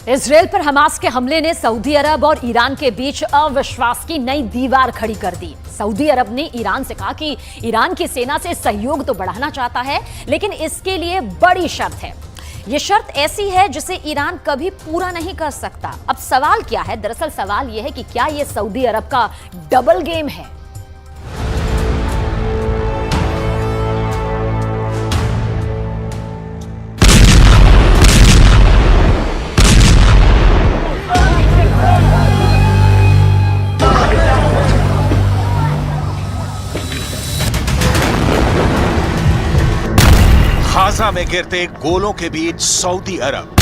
Israel पर Hamas के हमले ने सऊदी अरब और ईरान के बीच अविश्वास की नई दीवार खड़ी कर दी। सऊदी अरब ने ईरान से कहा कि ईरान की सेना से सहयोग तो बढ़ाना चाहता है, लेकिन इसके लिए बड़ी शर्त है। यह शर्त ऐसी है जिसे ईरान कभी पूरा नहीं कर सकता। अब सवाल क्या है? दरअसल सवाल यह है कि क्या यह सऊदी अरब का डबल गेम है? गाजा में गिरते गोलों के बीच सऊदी अरब,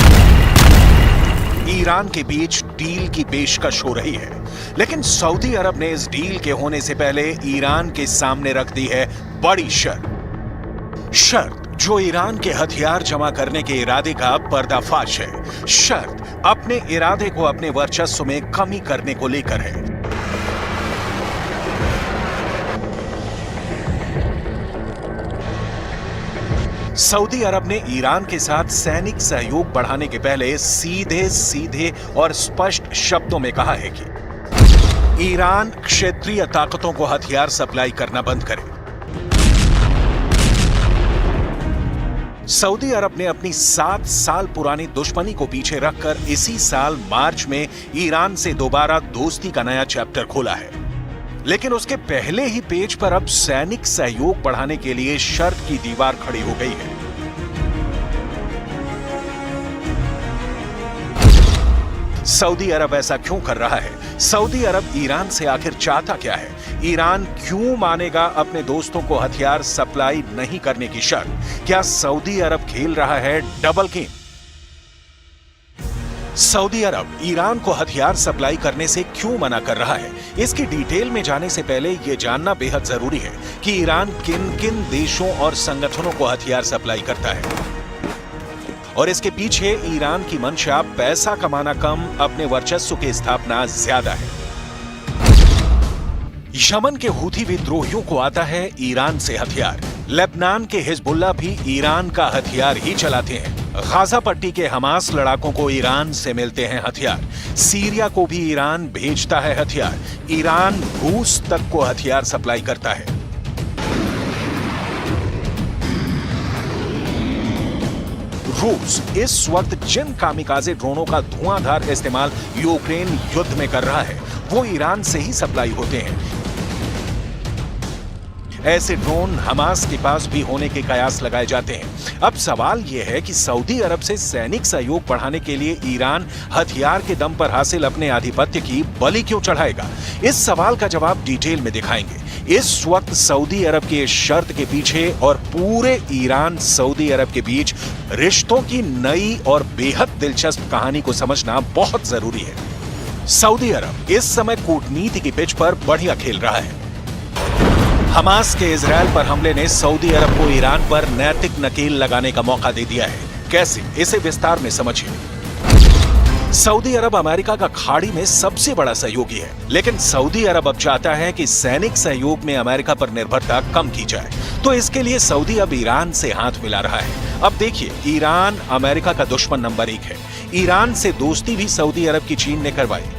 ईरान के बीच डील की पेशकश हो रही है। लेकिन सऊदी अरब ने इस डील के होने से पहले ईरान के सामने रख दी है बड़ी शर्त जो ईरान के हथियार जमा करने के इरादे का पर्दाफाश है। शर्त अपने इरादे को अपने वर्चस्व में कमी करने को लेकर है। सऊदी अरब ने ईरान के साथ सैनिक सहयोग बढ़ाने के पहले सीधे और स्पष्ट शब्दों में कहा है कि ईरान क्षेत्रीय ताकतों को हथियार सप्लाई करना बंद करे। सऊदी अरब ने अपनी 7 साल पुरानी दुश्मनी को पीछे रखकर इसी साल मार्च में ईरान से दोबारा दोस्ती का नया चैप्टर खोला है। लेकिन उसके पहले ही पेज पर अब सैनिक सहयोग बढ़ाने के लिए शर्त की दीवार खड़ी हो गई है। सऊदी अरब ऐसा क्यों कर रहा है? सऊदी अरब ईरान से आखिर चाहता क्या है? ईरान क्यों मानेगा अपने दोस्तों को हथियार सप्लाई नहीं करने की शर्त? क्या सऊदी अरब खेल रहा है डबल गेम? सऊदी अरब ईरान को हथियार सप्लाई करने से क्यों मना कर रहा है? इसकी डिटेल में जाने से पहले यह जानना बेहद जरूरी है कि ईरान किन किन देशों और संगठनों को हथियार सप्लाई करता है और इसके पीछे ईरान की मंशा पैसा कमाना कम, अपने वर्चस्व की स्थापना ज्यादा है। यमन के हूथी विद्रोहियों को आता है ईरान से हथियार। लेबनान के हिजबुल्लाह भी ईरान का हथियार ही चलाते हैं। गाजा पट्टी के हमास लड़ाकों को ईरान से मिलते हैं हथियार। सीरिया को भी ईरान भेजता है हथियार। ईरान रूस तक को हथियार सप्लाई करता है। रूस इस वक्त जिन कामिकाजे ड्रोनों का धुआंधार इस्तेमाल यूक्रेन युद्ध में कर रहा है, वो ईरान से ही सप्लाई होते हैं। ऐसे ड्रोन हमास के पास भी होने के कयास लगाए जाते हैं। अब सवाल यह है कि सऊदी अरब से सैनिक सहयोग बढ़ाने के लिए ईरान हथियार के दम पर हासिल अपने आधिपत्य की बलि क्यों चढ़ाएगा? इस सवाल का जवाब डिटेल में दिखाएंगे। इस वक्त सऊदी अरब की इस शर्त के पीछे और पूरे ईरान सऊदी अरब के बीच रिश्तों की नई और बेहद दिलचस्प कहानी को समझना बहुत जरूरी है। सऊदी अरब इस समय कूटनीति की पिच पर बढ़िया खेल रहा है। हमास के इजराइल पर हमले ने सऊदी अरब को ईरान पर नैतिक नकेल लगाने का मौका दे दिया है। कैसे? इसे विस्तार में समझिए। सऊदी अरब अमेरिका का खाड़ी में सबसे बड़ा सहयोगी है, लेकिन सऊदी अरब अब चाहता है कि सैनिक सहयोग में अमेरिका पर निर्भरता कम की जाए। तो इसके लिए सऊदी अब ईरान से हाथ मिला रहा है। अब देखिए, ईरान अमेरिका का दुश्मन नंबर 1 है। ईरान से दोस्ती भी सऊदी अरब की चीन ने करवाई।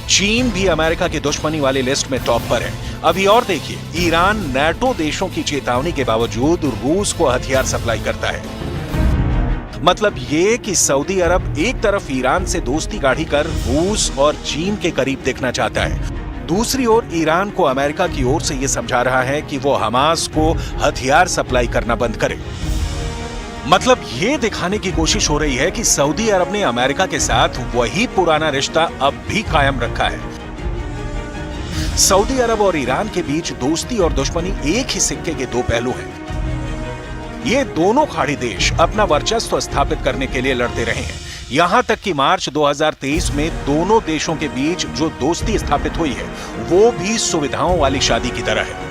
चीन भी अमेरिका की दुश्मनी वाली लिस्ट में टॉप पर है। अभी और देखिए, ईरान नाटो देशों की चेतावनी के बावजूद रूस को हथियार सप्लाई करता है। मतलब ये कि सऊदी अरब एक तरफ ईरान से दोस्ती गाढ़ी कर रूस और चीन के करीब देखना चाहता है, दूसरी ओर ईरान को अमेरिका की ओर से यह समझा रहा है कि वो हमास को हथियार सप्लाई करना बंद करे। मतलब ये दिखाने की कोशिश हो रही है कि सऊदी अरब ने अमेरिका के साथ वही पुराना रिश्ता अब भी कायम रखा है। सऊदी अरब और ईरान के बीच दोस्ती और दुश्मनी एक ही सिक्के के दो पहलू हैं। ये दोनों खाड़ी देश अपना वर्चस्व स्थापित करने के लिए लड़ते रहे हैं। यहां तक कि मार्च 2023 में दोनों देशों के बीच जो दोस्ती स्थापित हुई है, वो भी सुविधाओं वाली शादी की तरह है।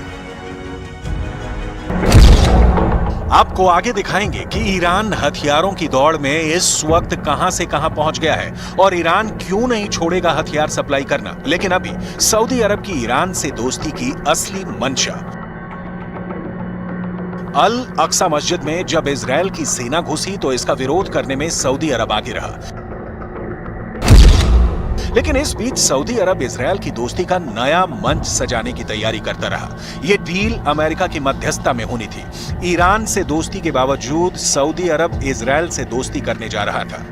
आपको आगे दिखाएंगे कि ईरान हथियारों की दौड़ में इस वक्त कहां से कहां पहुंच गया है और ईरान क्यों नहीं छोड़ेगा हथियार सप्लाई करना। लेकिन अभी सऊदी अरब की ईरान से दोस्ती की असली मंशा। अल अक्सा मस्जिद में जब इजराइल की सेना घुसी तो इसका विरोध करने में सऊदी अरब आगे रहा। लेकिन इस बीच सऊदी अरब इजरायल की दोस्ती का नया मंच सजाने की तैयारी करता रहा। ये डील अमेरिका की मध्यस्थता में होनी थी। ईरान से दोस्ती के बावजूद सऊदी अरब इजरायल से दोस्ती करने जा रहा था।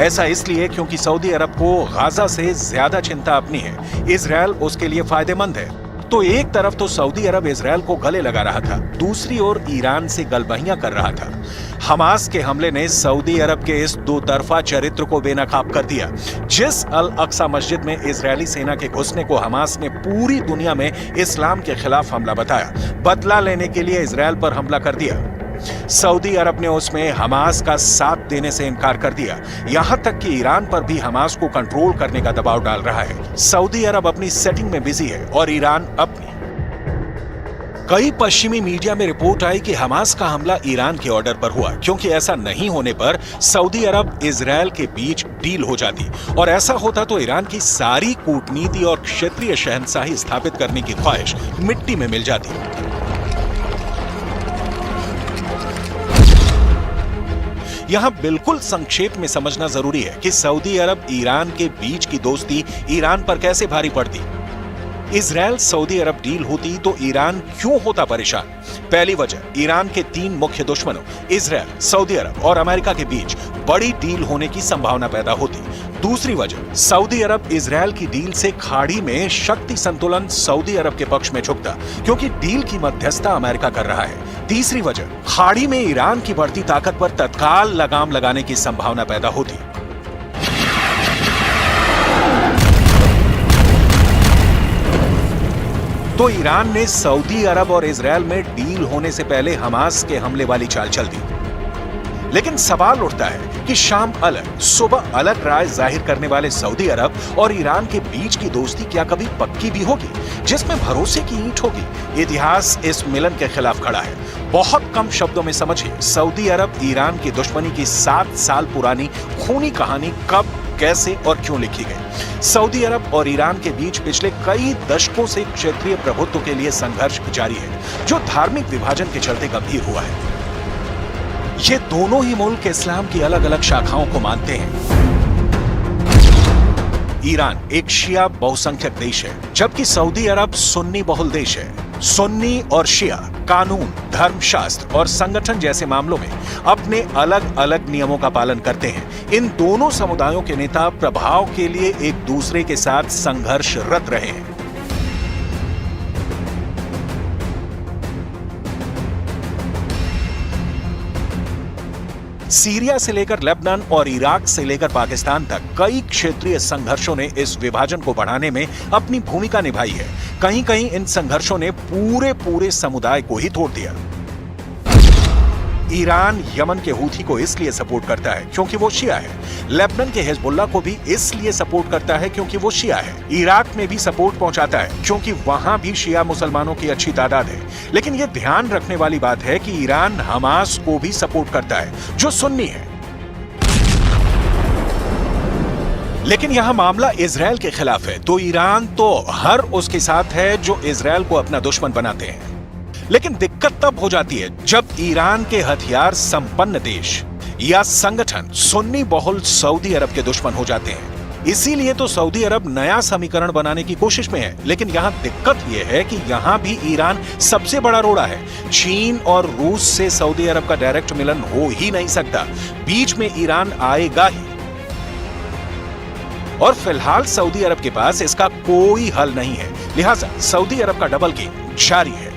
ऐसा इसलिए क्योंकि सऊदी अरब को गाजा से ज्यादा चिंता अपनी है, इजरायल उसके लिए फायदेमंद है। तो एक तरफ तो सऊदी अरब इजरायल को गले लगा रहा था, दूसरी ओर ईरान से गलबहियां कर रहा था। हमास के हमले ने सऊदी अरब के इस दो तरफा चरित्र को बेनकाब कर दिया। जिस अल अक्सा मस्जिद में इजरायली सेना के घुसने को हमास ने पूरी दुनिया में इस्लाम के खिलाफ हमला बताया, बदला लेने के लिए इजरायल पर हमला कर दिया। सऊदी अरब ने उसमें हमास का साथ देने से इनकार कर दिया। यहां तक कि ईरान पर भी हमास को कंट्रोल करने का दबाव डाल रहा है। सऊदी अरब अपनी सेटिंग में बिजी है और ईरान अपनी। कई पश्चिमी मीडिया में रिपोर्ट आई कि हमास का हमला ईरान के ऑर्डर पर हुआ, क्योंकि ऐसा नहीं होने पर सऊदी अरब इजरायल के बीच डील हो जाती और ऐसा होता तो ईरान की सारी कूटनीति और क्षेत्रीय शहंशाही स्थापित करने की ख्वाहिश मिट्टी में मिल जाती। यहां बिल्कुल संक्षेप में समझना जरूरी है कि सऊदी अरब ईरान के बीच की दोस्ती ईरान पर कैसे भारी पड़ती। इजरायल सऊदी अरब डील होती तो ईरान क्यों होता परेशान? पहली वजह, ईरान के 3 मुख्य दुश्मनों इजरायल, सऊदी अरब और अमेरिका के बीच बड़ी डील होने की संभावना पैदा होती। दूसरी वजह, सऊदी अरब इजरायल की डील से खाड़ी में शक्ति संतुलन सऊदी अरब के पक्ष में झुकता, क्योंकि डील की मध्यस्थता अमेरिका कर रहा है। तीसरी वजह, खाड़ी में ईरान की बढ़ती ताकत पर तत्काल लगाम लगाने की संभावना पैदा होती। तो ईरान ने सऊदी अरब और इजरायल में डील होने से पहले हमास के हमले वाली चाल चल दी। लेकिन सवाल उठता है कि शाम अलग, सुबह अलग राय जाहिर करने वाले सऊदी अरब और ईरान के बीच की दोस्ती क्या कभी पक्की भी होगी, जिसमें भरोसे की ईंट होगी? इतिहास इस मिलन के खिलाफ खड़ा है। बहुत कम शब्दों में समझिए, सऊदी अरब ईरान की दुश्मनी की 7 साल पुरानी खूनी कहानी कब, कैसे और क्यों लिखी गई। सऊदी अरब और ईरान के बीच पिछले कई दशकों से क्षेत्रीय प्रभुत्व के लिए संघर्ष जारी है, जो धार्मिक विभाजन के चलते गंभीर हुआ है। ये दोनों ही मुल्क इस्लाम की अलग अलग शाखाओं को मानते हैं। ईरान एक शिया बहुसंख्यक देश है, जबकि सऊदी अरब सुन्नी बहुल देश है। सुन्नी और शिया कानून, धर्मशास्त्र और संगठन जैसे मामलों में अपने अलग अलग नियमों का पालन करते हैं। इन दोनों समुदायों के नेता प्रभाव के लिए एक दूसरे के साथ संघर्षरत रहे हैं। सीरिया से लेकर लेबनान और इराक से लेकर पाकिस्तान तक कई क्षेत्रीय संघर्षों ने इस विभाजन को बढ़ाने में अपनी भूमिका निभाई है। कहीं कहीं इन संघर्षों ने पूरे समुदाय को ही तोड़ दिया। ईरान यमन के हूथी को इसलिए सपोर्ट करता है क्योंकि वो शिया है। लेबनान के हिजबुल्लाह को भी इसलिए सपोर्ट करता है क्योंकि वो शिया है। इराक में भी सपोर्ट पहुंचाता है क्योंकि वहां भी शिया मुसलमानों की अच्छी तादाद है। लेकिन ये ध्यान रखने वाली बात है कि ईरान हमास को भी सपोर्ट करता है, जो सुन्नी है। लेकिन यहां मामला इजरायल के खिलाफ है, तो ईरान तो हर उसके साथ है जो इजरायल को अपना दुश्मन बनाते हैं। लेकिन दिक्कत तब हो जाती है जब ईरान के हथियार संपन्न देश या संगठन सुन्नी बहुल सऊदी अरब के दुश्मन हो जाते हैं। इसीलिए तो सऊदी अरब नया समीकरण बनाने की कोशिश में है। लेकिन यहां दिक्कत यह है कि यहां भी ईरान सबसे बड़ा रोड़ा है। चीन और रूस से सऊदी अरब का डायरेक्ट मिलन हो ही नहीं सकता, बीच में ईरान आएगा ही। और फिलहाल सऊदी अरब के पास इसका कोई हल नहीं है, लिहाजा सऊदी अरब का डबल गेम जारी है।